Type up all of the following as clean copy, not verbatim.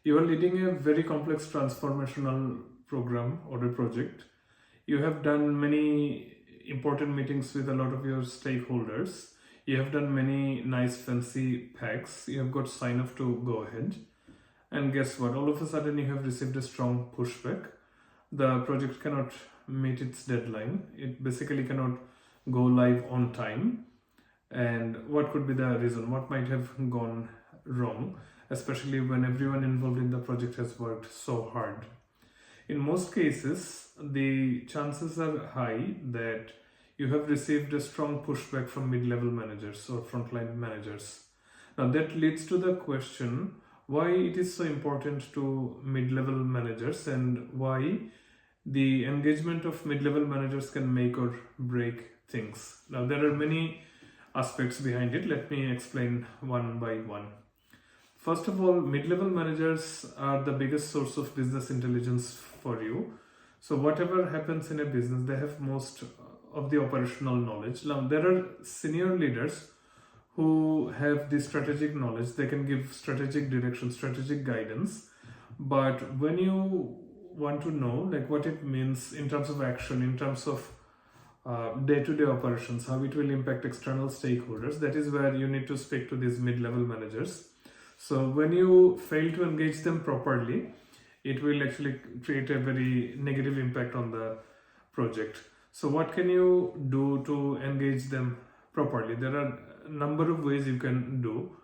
You are leading a very complex transformational program or a project. You have done many important meetings with a lot of your stakeholders. You have done many nice fancy packs. You have got sign off to go ahead. And guess what? All of a sudden you have received a strong pushback. The project cannot meet its deadline. It basically cannot go live on time. And what could be the reason? What might have gone wrong, especially when everyone involved in the project has worked so hard? In most cases, the chances are high that you have received a strong pushback from mid-level managers or frontline managers. Now that leads to the question why it is so important to mid-level managers and why the engagement of mid-level managers can make or break things. Now there are many aspects behind it. Let me explain one by one. First of all, mid-level managers are the biggest source of business intelligence for you. So whatever happens in a business, they have most of the operational knowledge. Now there are senior leaders who have the strategic knowledge. They can give strategic direction, strategic guidance. But when you want to know like what it means in terms of action, in terms of day-to-day operations, how it will impact external stakeholders, that is where you need to speak to these mid-level managers. So when you fail to engage them properly, it will actually create a very negative impact on the project. So what can you do to engage them properly? There are a number of ways you can do.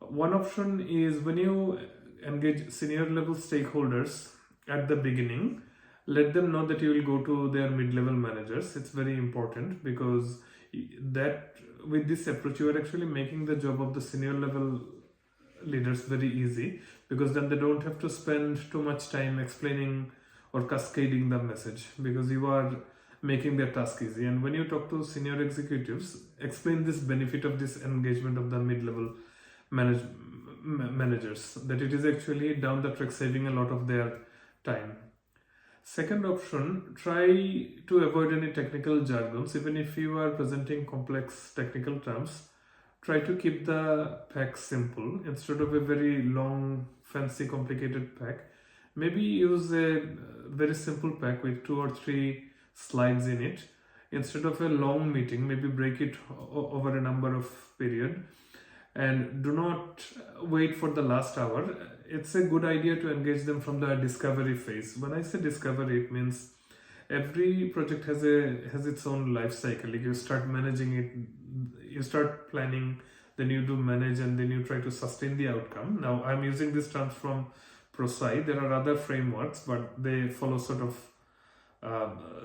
One option is when you engage senior level stakeholders at the beginning, let them know that you will go to their mid-level managers. It's very important because that with this approach you are actually making the job of the senior level leaders very easy, because then they don't have to spend too much time explaining or cascading the message, because you are making their task easy. And when you talk to senior executives, explain this benefit of this engagement of the mid-level managers, that it is actually down the track saving a lot of their time. Second option, try to avoid any technical jargons. Even if you are presenting complex technical terms, try to keep the pack simple. Instead of a very long, fancy, complicated pack, maybe use a very simple pack with 2 or 3 slides in it. Instead of a long meeting, maybe break it over a number of period, and do not wait for the last hour. It's a good idea to engage them from the discovery phase. When I say discovery, it means every project has its own life cycle. Like you start managing it, you start planning, then you do manage, and then you try to sustain the outcome. Now I'm using this term from ProSci. There are other frameworks, but they follow sort of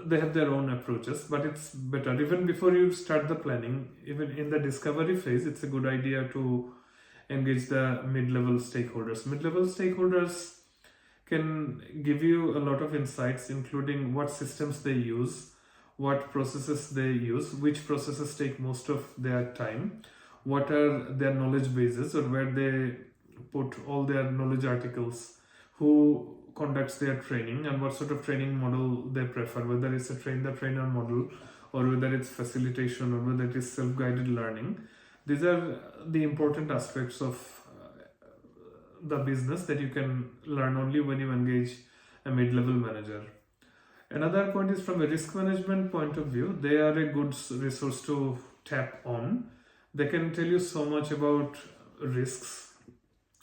they have their own approaches. But it's better, even before you start the planning, even in the discovery phase, it's a good idea to engage the mid-level stakeholders. Mid-level stakeholders can give you a lot of insights, including what systems they use, what processes they use, which processes take most of their time, what are their knowledge bases or where they put all their knowledge articles, who conducts their training, and what sort of training model they prefer, whether it's a train the trainer model or whether it's facilitation or whether it is self-guided learning. These are the important aspects of the business that you can learn only when you engage a mid-level manager. Another point is from a risk management point of view, they are a good resource to tap on. They can tell you so much about risks,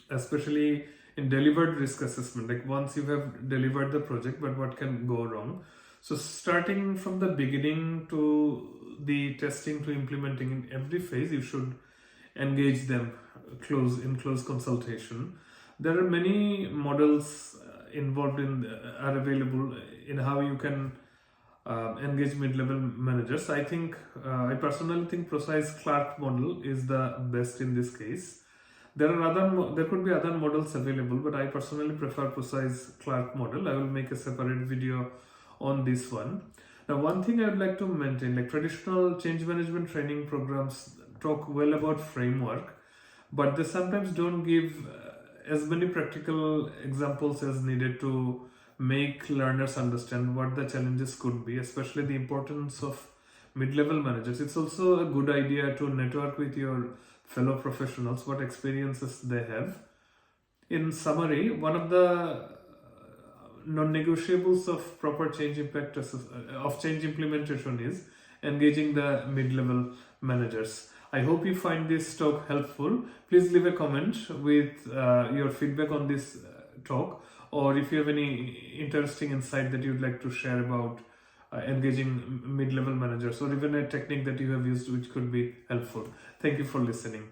especially in delivered risk assessment, like once you have delivered the project, but what can go wrong. So starting from the beginning to the testing to implementing, in every phase you should engage them in close consultation. There are many models involved are available in how you can engage mid-level managers. I personally think ProSci's Clark model is the best in this case. There could be other models available, but I personally prefer ProSci's Clark model. I will make a separate video on this one. Now, one thing I would like to maintain, like traditional change management training programs talk well about framework, but they sometimes don't give as many practical examples as needed to make learners understand what the challenges could be, especially the importance of mid-level managers. It's also a good idea to network with your fellow professionals, what experiences they have. In summary, one of the non-negotiables of proper change impact of change implementation is engaging the mid-level managers. I hope you find this talk helpful. Please leave a comment with your feedback on this talk, or if you have any interesting insight that you'd like to share about engaging mid-level managers, or even a technique that you have used which could be helpful. Thank you for listening.